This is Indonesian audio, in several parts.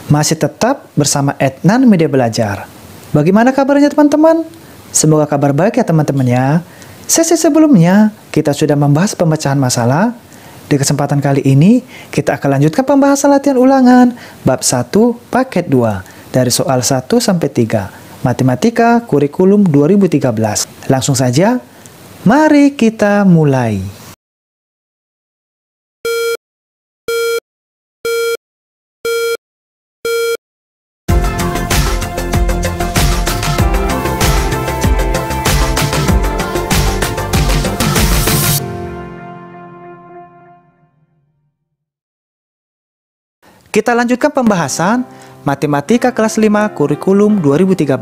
Masih tetap bersama Adnan Media Belajar. Bagaimana kabarnya teman-teman? Semoga kabar baik ya teman-teman ya. Sesi sebelumnya kita sudah membahas pemecahan masalah. Di kesempatan kali ini kita akan lanjutkan pembahasan latihan ulangan bab 1 paket 2 dari soal 1 sampai 3 Matematika Kurikulum 2013. Langsung saja, mari kita mulai. Kita lanjutkan pembahasan Matematika kelas 5 Kurikulum 2013.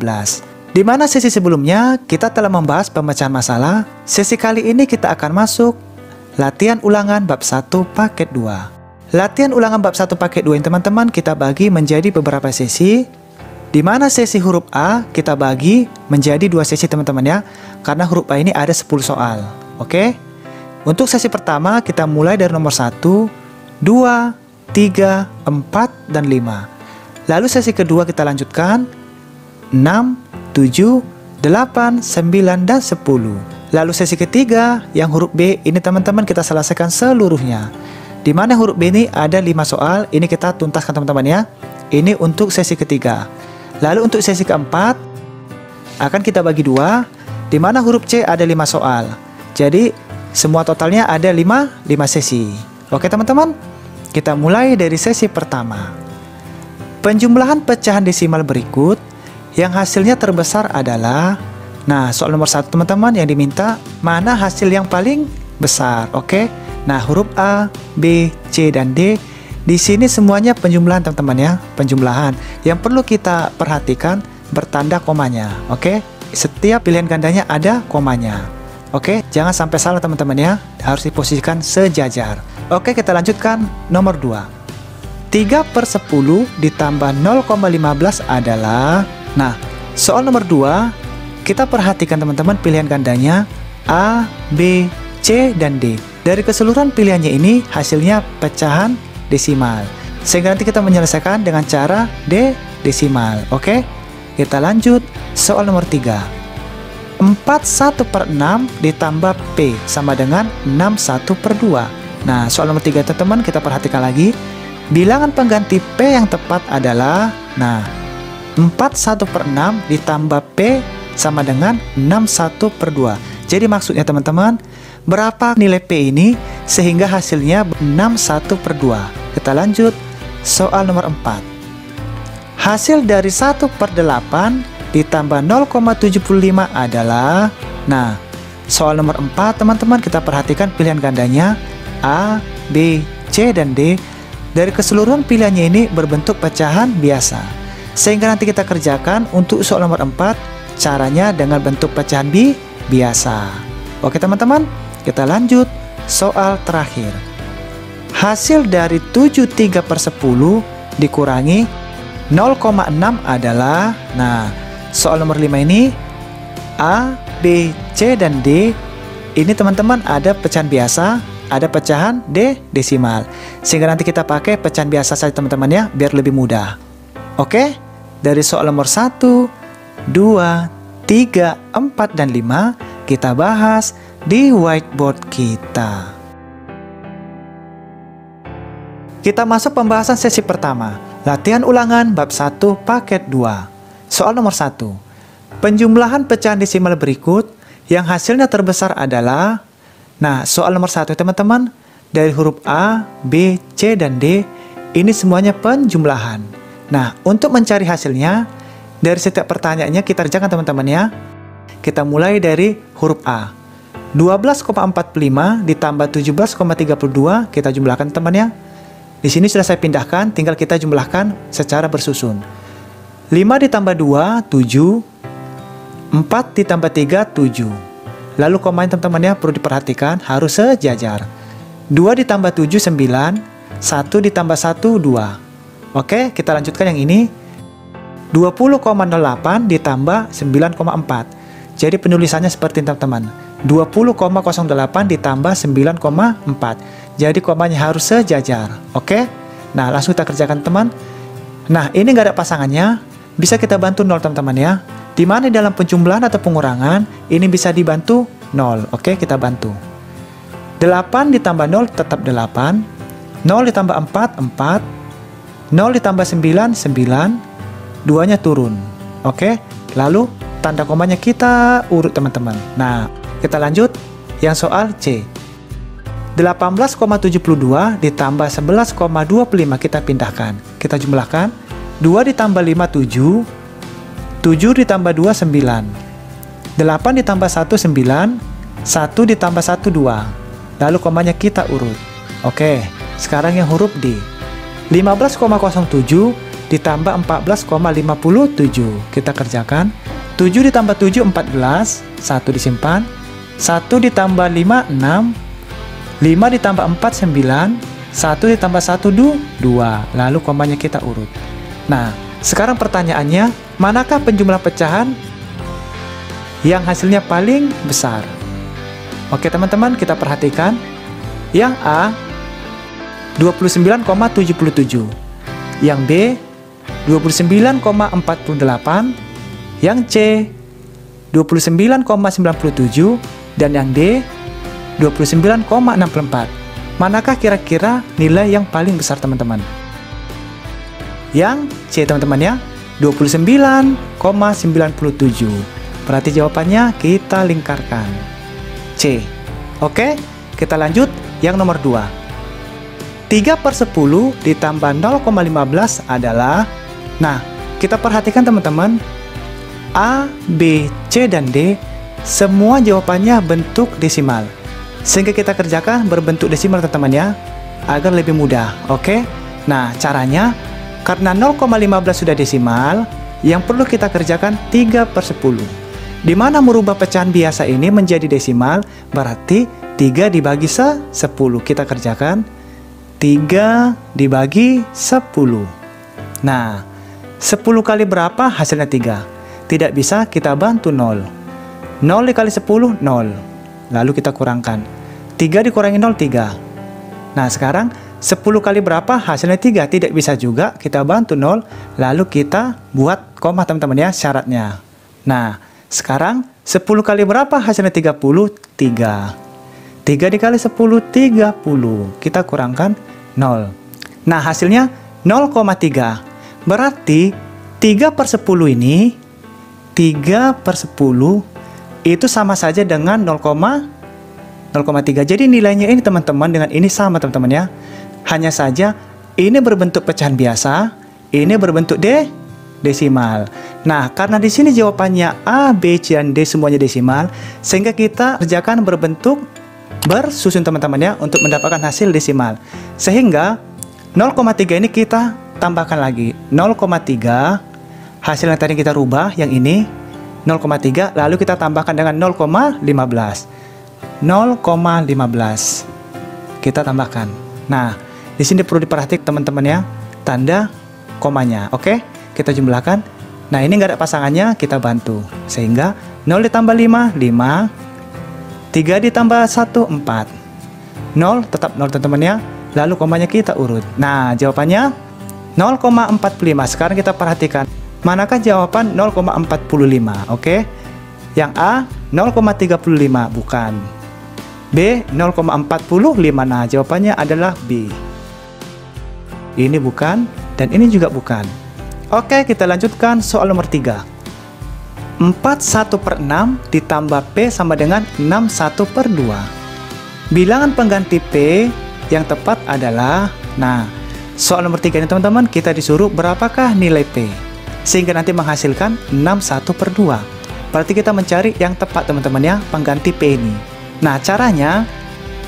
Di mana sesi sebelumnya kita telah membahas pemecahan masalah. Sesi kali ini kita akan masuk latihan ulangan bab 1 paket 2. Latihan ulangan bab 1 paket 2 ini teman-teman kita bagi menjadi beberapa sesi. Di mana sesi huruf A kita bagi menjadi 2 sesi teman-teman ya. Karena huruf A ini ada 10 soal. Oke? Untuk sesi pertama kita mulai dari nomor 1, 2, 3, 4, dan 5. Lalu sesi kedua kita lanjutkan 6, 7, 8, 9, dan 10. Lalu sesi ketiga yang huruf B ini teman-teman kita selesaikan seluruhnya. Di mana huruf B ini ada 5 soal, ini kita tuntaskan teman-teman ya. Ini untuk sesi ketiga. Lalu untuk sesi keempat akan kita bagi 2, di mana huruf C ada 5 soal. Jadi semua totalnya ada 5 sesi. Oke teman-teman? Kita mulai dari sesi pertama. Penjumlahan pecahan desimal berikut yang hasilnya terbesar adalah, nah soal nomor 1 teman-teman yang diminta mana hasil yang paling besar. Oke. Nah huruf A, B, C, dan D di sini semuanya penjumlahan teman-teman ya, penjumlahan. Yang perlu kita perhatikan bertanda komanya. Oke. Setiap pilihan gandanya ada komanya. Oke, jangan sampai salah teman-teman ya, harus diposisikan sejajar. Oke, kita lanjutkan nomor 2. 3/10 ditambah 0,15 adalah, nah soal nomor 2 kita perhatikan teman-teman pilihan gandanya A, B, C, dan D. Dari keseluruhan pilihannya ini hasilnya pecahan desimal, sehingga nanti kita menyelesaikan dengan cara D desimal. Oke, kita lanjut soal nomor 3. 4/1/6 ditambah P sama dengan 6/1/2. Nah, soal nomor 3 teman-teman kita perhatikan lagi. Bilangan pengganti P yang tepat adalah, nah 4/1/6 ditambah P sama dengan 6/1/2. Jadi maksudnya teman-teman, berapa nilai P ini sehingga hasilnya 6/1/2. Kita lanjut soal nomor 4. Hasil dari 1/8 ditambah 0,75 adalah, nah soal nomor 4 teman-teman kita perhatikan pilihan gandanya A, B, C, dan D. Dari keseluruhan pilihannya ini berbentuk pecahan biasa, sehingga nanti kita kerjakan untuk soal nomor 4 caranya dengan bentuk pecahan biasa. Oke teman-teman, kita lanjut soal terakhir. Hasil dari 7/3/10 dikurangi 0,6 adalah, nah soal nomor 5 ini A, B, C, dan D ini teman-teman ada pecahan biasa, ada pecahan D desimal, sehingga nanti kita pakai pecahan biasa saja teman-teman ya, biar lebih mudah. Oke, dari soal nomor 1, 2, 3, 4, dan 5 kita bahas di whiteboard kita. Kita masuk pembahasan sesi pertama, latihan ulangan bab 1 paket 2. Soal nomor 1. Penjumlahan pecahan desimal berikut yang hasilnya terbesar adalah, nah soal nomor 1 teman-teman, dari huruf A, B, C, dan D ini semuanya penjumlahan. Nah untuk mencari hasilnya dari setiap pertanyaannya kita kerjakan teman-teman ya. Kita mulai dari huruf A. 12,45 ditambah 17,32 kita jumlahkan teman ya. Di sini sudah saya pindahkan, tinggal kita jumlahkan secara bersusun. 5 ditambah 2, 7. 4 ditambah 3, 7. Lalu komanya teman-teman ya perlu diperhatikan, harus sejajar. 2 ditambah 7, 9. 1 ditambah 1, 2. Oke, kita lanjutkan yang ini. 20,08 ditambah 9,4. Jadi penulisannya seperti ini teman-teman. 20,08 ditambah 9,4. Jadi komanya harus sejajar. Oke? Nah, langsung kita kerjakan teman. Nah, ini nggak ada pasangannya, bisa kita bantu 0 teman-teman ya. Dimana dalam penjumlahan atau pengurangan, ini bisa dibantu 0. Oke, kita bantu. 8 ditambah 0 tetap 8. 0 ditambah 4, 4. 0 ditambah 9, 9. 2-nya turun. Oke, lalu tanda komanya kita urut teman-teman. Nah, kita lanjut yang soal C. 18,72 ditambah 11,25 kita pindahkan. Kita jumlahkan. 2 ditambah 5, 7. 7 ditambah 2, 9. 8 ditambah 1, 9. 1 ditambah 1, 2. Lalu komanya kita urut. Oke, sekarang yang huruf D. 15,07 ditambah 14,57. Kita kerjakan. 7 ditambah 7, 14. 1 disimpan. 1 ditambah 5, 6. 5 ditambah 4, 9. 1 ditambah 1, 2. Lalu komanya kita urut. Nah, sekarang pertanyaannya, manakah penjumlah pecahan yang hasilnya paling besar? Oke teman-teman, kita perhatikan. Yang A, 29,77. Yang B, 29,48. Yang C, 29,97. Dan yang D, 29,64. Manakah kira-kira nilai yang paling besar teman-teman? Yang C teman-teman ya, 29,97. Berarti jawabannya kita lingkarkan C. Oke, kita lanjut yang nomor 2. 3/10 ditambah 0,15 adalah, nah, kita perhatikan teman-teman, A, B, C, dan D semua jawabannya bentuk desimal. Sehingga kita kerjakan berbentuk desimal teman-teman ya, agar lebih mudah. Oke, nah caranya, karena 0,15 sudah desimal, yang perlu kita kerjakan 3/10. Dimana merubah pecahan biasa ini menjadi desimal, berarti 3 dibagi 10. Kita kerjakan 3 dibagi 10. Nah, 10 kali berapa hasilnya 3? Tidak bisa, kita bantu 0. 0 dikali 10, 0. Lalu kita kurangkan. 3 dikurangi 0, 3. Nah, sekarang 10 kali berapa hasilnya 3? Tidak bisa juga, kita bantu 0. Lalu kita buat koma teman-teman ya, syaratnya. Nah, sekarang 10 kali berapa hasilnya 30? 3. 3 dikali 10, 30. Kita kurangkan 0. Nah, hasilnya 0,3. Berarti 3/10 ini, 3/10 itu sama saja dengan 0,3. Jadi nilainya ini teman-teman dengan ini sama teman-teman ya. Hanya saja ini berbentuk pecahan biasa, ini berbentuk desimal. Nah, karena di sini jawabannya A, B, C, dan D semuanya desimal, sehingga kita kerjakan berbentuk bersusun teman-teman ya, untuk mendapatkan hasil desimal. Sehingga 0,3 ini kita tambahkan lagi. 0,3 hasil yang tadi kita rubah, yang ini 0,3, lalu kita tambahkan dengan 0,15. 0,15 kita tambahkan. Nah, di sini perlu diperhatikan teman-teman ya, tanda komanya. Oke, kita jumlahkan. Nah, ini nggak ada pasangannya, kita bantu. Sehingga 0 ditambah 5, 5. 3 ditambah 1, 4. 0 tetap 0 teman-teman ya. Lalu komanya kita urut. Nah, jawabannya 0,45. Sekarang kita perhatikan, manakah jawaban 0,45? Oke, yang A 0,35, bukan. B 0,45. Nah, jawabannya adalah B. Ini bukan, dan ini juga bukan. Oke, kita lanjutkan soal nomor 3. 4/1/6 ditambah P sama dengan 6/1/2. Bilangan pengganti P yang tepat adalah, nah, soal nomor 3 ini teman-teman, kita disuruh berapakah nilai P, sehingga nanti menghasilkan 6/1/2. Berarti kita mencari yang tepat teman-teman ya, pengganti P ini. Nah, caranya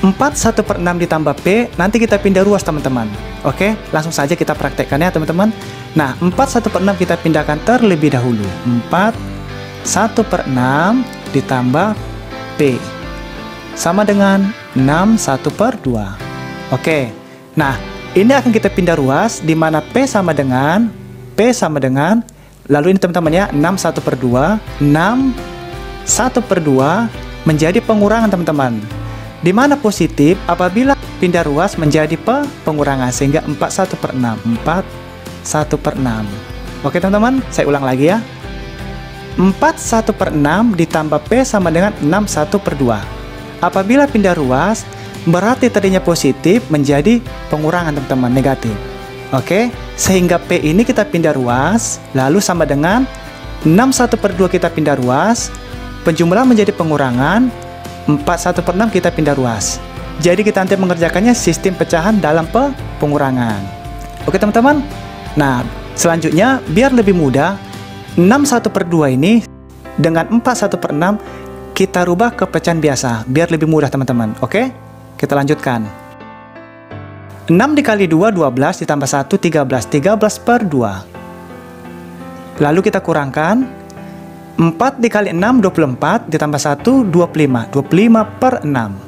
4/1/6 ditambah P, nanti kita pindah ruas teman-teman. Oke, langsung saja kita praktekkan ya teman-teman. Nah, 4/1/6 kita pindahkan terlebih dahulu. 4/1/6 ditambah P sama dengan 6/1/2. Oke, nah ini akan kita pindah ruas, di mana P sama dengan lalu ini teman-teman ya, 6/1/2. 6/1/2 menjadi pengurangan teman-teman, di mana positif apabila pindah ruas menjadi pengurangan, sehingga 4/1/6. 1/6. Oke teman-teman, saya ulang lagi ya. 4/1/6 ditambah P sama dengan 6/1/2. Apabila pindah ruas, berarti tadinya positif menjadi pengurangan teman-teman, negatif. Oke, sehingga P ini kita pindah ruas, lalu sama dengan 6/1/2 kita pindah ruas, penjumlahan menjadi pengurangan, 4/1/6 kita pindah ruas. Jadi kita nanti mengerjakannya sistem pecahan dalam pengurangan. Oke teman-teman. Nah, selanjutnya biar lebih mudah, 6/1/2 ini dengan 4/1/6 kita rubah ke pecahan biasa, biar lebih mudah teman-teman. Oke, kita lanjutkan. 6 dikali 2, 12, ditambah 1, 13. 13/2. Lalu kita kurangkan. 4 dikali 6, 24, ditambah 1, 25. 25/6.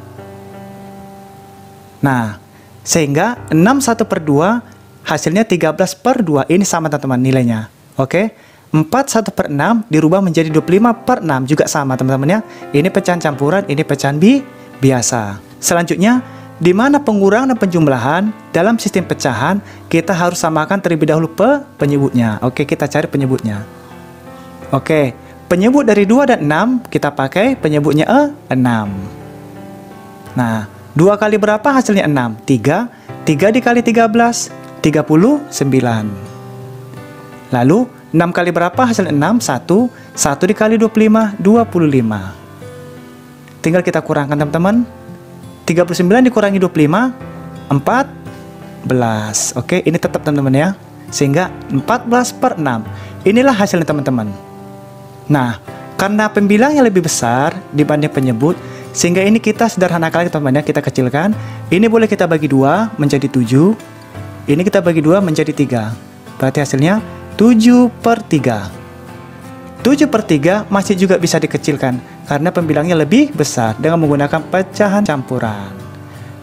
Nah, sehingga 6/1/2 hasilnya 13/2. Ini sama teman-teman nilainya. Oke, 4/1/6 dirubah menjadi 25/6 juga sama teman-teman ya. Ini pecahan campuran, ini pecahan biasa. Selanjutnya, di mana pengurangan dan penjumlahan dalam sistem pecahan, kita harus samakan terlebih dahulu penyebutnya. Oke, kita cari penyebutnya. Oke, penyebut dari 2 dan 6 kita pakai penyebutnya 6. Nah, 2 kali berapa hasilnya 6? 3. 3 dikali 13, 39. Lalu 6 kali berapa hasilnya 6? 1. 1 dikali 25, 25. Tinggal kita kurangkan teman-teman. 39 dikurangi 25, 14. Oke, ini tetap teman-teman ya. Sehingga 14/6. Inilah hasilnya teman-teman. Nah, karena pembilangnya lebih besar dibanding penyebut, sehingga ini kita sederhanakan lagi teman-teman ya, kita kecilkan. Ini boleh kita bagi 2 menjadi 7. Ini kita bagi 2 menjadi 3. Berarti hasilnya 7/3. 7/3 masih juga bisa dikecilkan karena pembilangnya lebih besar dengan menggunakan pecahan campuran.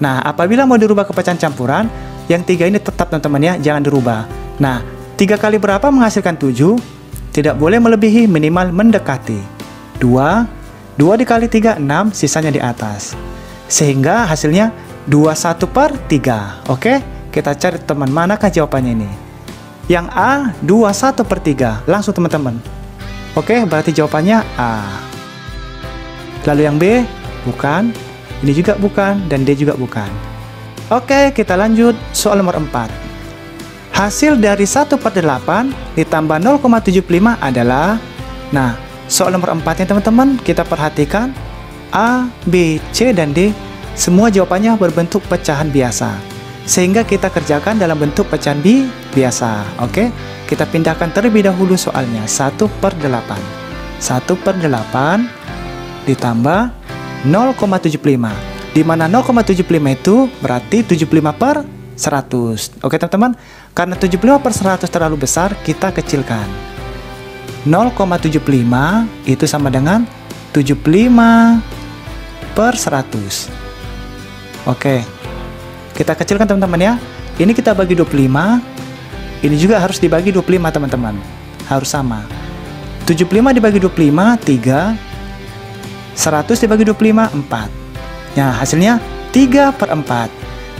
Nah, apabila mau dirubah ke pecahan campuran, yang 3 ini tetap teman-teman ya, jangan dirubah. Nah, 3 kali berapa menghasilkan 7? Tidak boleh melebihi, minimal mendekati 2. 2 dikali 3, 6, sisanya di atas. Sehingga hasilnya 21/3. Oke, kita cari teman, manakah jawabannya ini? Yang A, 21/3. Langsung teman-teman. Oke, berarti jawabannya A. Lalu yang B, bukan. Ini juga bukan, dan D juga bukan. Oke, kita lanjut soal nomor 4. Hasil dari 1/8 ditambah 0,75 adalah, nah, soal nomor 4 nya teman-teman, kita perhatikan A, B, C, dan D semua jawabannya berbentuk pecahan biasa, sehingga kita kerjakan dalam bentuk pecahan biasa. Oke, kita pindahkan terlebih dahulu soalnya. 1/8. 1/8 ditambah 0,75, di mana 0,75 itu berarti 75/100. Oke teman-teman, karena 75/100 terlalu besar, kita kecilkan. 0,75 itu sama dengan 75/100. Oke, kita kecilkan teman-teman ya. Ini kita bagi 25. Ini juga harus dibagi 25 teman-teman. Harus sama. 75 dibagi 25, 3. 100 dibagi 25, 4. Nah, hasilnya 3/4.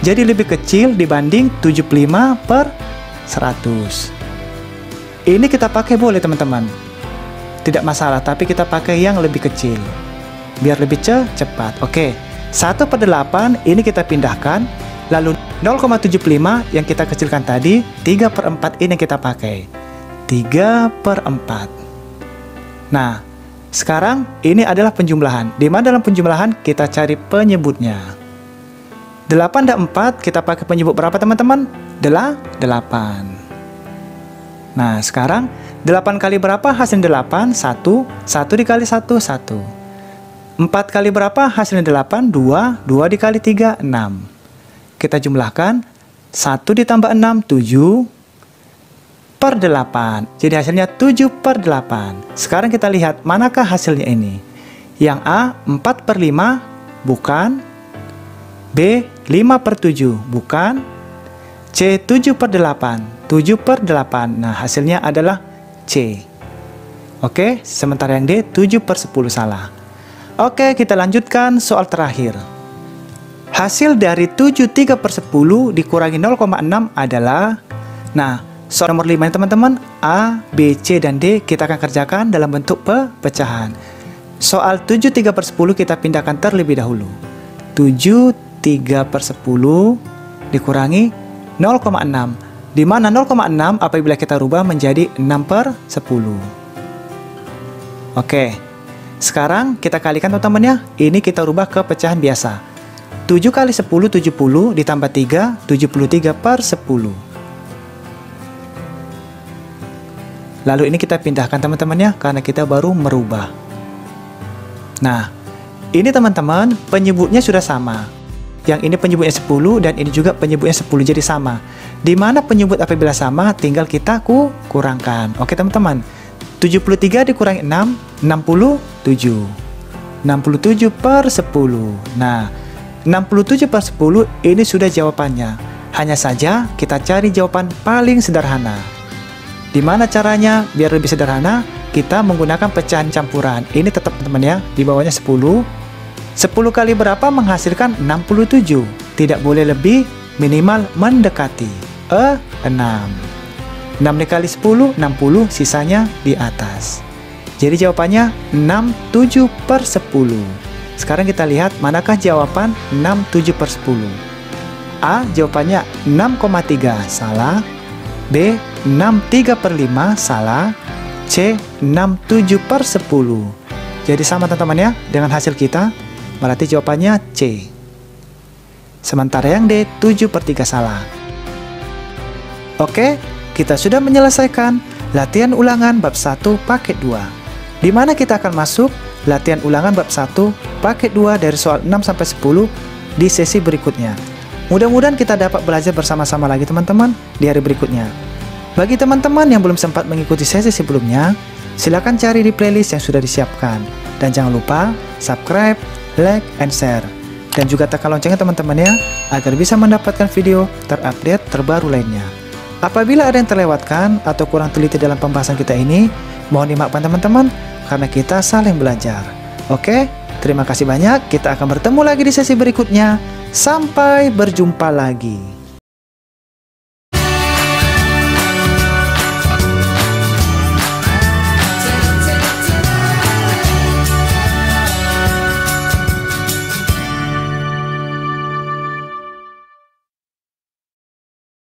Jadi lebih kecil dibanding 75/100. Ini kita pakai boleh teman-teman. Tidak masalah, tapi kita pakai yang lebih kecil. Biar lebih cepat. Oke, 1/8 ini kita pindahkan. Lalu 0,75 yang kita kecilkan tadi, 3/4 ini kita pakai. 3/4. Nah, sekarang ini adalah penjumlahan. Di mana dalam penjumlahan kita cari penyebutnya. 8 dan 4 kita pakai penyebut berapa teman-teman? 8. Nah, sekarang 8 kali berapa hasilnya 8? 1. 1 dikali 1, 1. 4 kali berapa hasilnya 8? 2. 2 dikali 3, 6. Kita jumlahkan. 1 ditambah 6, 7/8. Jadi hasilnya 7/8. Sekarang kita lihat manakah hasilnya ini. Yang A 4/5 bukan. B 5/7 bukan. C 7/8. 7/8. Nah, hasilnya adalah C. Oke, sementara yang D 7/10 salah. Oke, kita lanjutkan soal terakhir. Hasil dari 7 3/10 dikurangi 0,6 adalah, nah, Soal nomor 5 teman-teman, A, B, C, dan D kita akan kerjakan dalam bentuk pecahan. Soal 7/3/10 kita pindahkan terlebih dahulu. 7/3/10 dikurangi 0,6, di mana 0,6 apabila kita rubah menjadi 6/10. Oke, sekarang kita kalikan teman-teman ya. Ini kita rubah ke pecahan biasa. 7 kali 10, 70, ditambah 3, 73/10. Lalu ini kita pindahkan teman-teman ya, karena kita baru merubah. Nah, ini teman-teman penyebutnya sudah sama. Yang ini penyebutnya 10 dan ini juga penyebutnya 10, jadi sama. Dimana penyebut apabila sama, tinggal kita kurangkan. Oke teman-teman, 73 dikurangi 6, 67. 67/10. Nah, 67/10 ini sudah jawabannya. Hanya saja kita cari jawaban paling sederhana. Dimana caranya biar lebih sederhana? Kita menggunakan pecahan campuran. Ini tetap teman-teman ya, di bawahnya 10. 10 kali berapa menghasilkan 67? Tidak boleh lebih, minimal mendekati 6. 6 dikali 10, 60, sisanya di atas. Jadi jawabannya 67/10. Sekarang kita lihat manakah jawaban 67/10. A, jawabannya 6,3, salah. B, 63/5, salah. C, 67/10. Jadi sama teman-teman ya dengan hasil kita, berarti jawabannya C. Sementara yang D, 7/3, salah. Oke, kita sudah menyelesaikan latihan ulangan bab 1 paket 2. Di mana kita akan masuk latihan ulangan bab 1 paket 2 dari soal 6 sampai 10 di sesi berikutnya. Mudah-mudahan kita dapat belajar bersama-sama lagi teman-teman di hari berikutnya. Bagi teman-teman yang belum sempat mengikuti sesi sebelumnya, silakan cari di playlist yang sudah disiapkan. Dan jangan lupa subscribe, like, and share. Dan juga tekan loncengnya teman-teman ya, agar bisa mendapatkan video terupdate terbaru lainnya. Apabila ada yang terlewatkan atau kurang teliti dalam pembahasan kita ini, mohon dimaafkan teman-teman, karena kita saling belajar. Oke, terima kasih banyak. Kita akan bertemu lagi di sesi berikutnya. Sampai berjumpa lagi.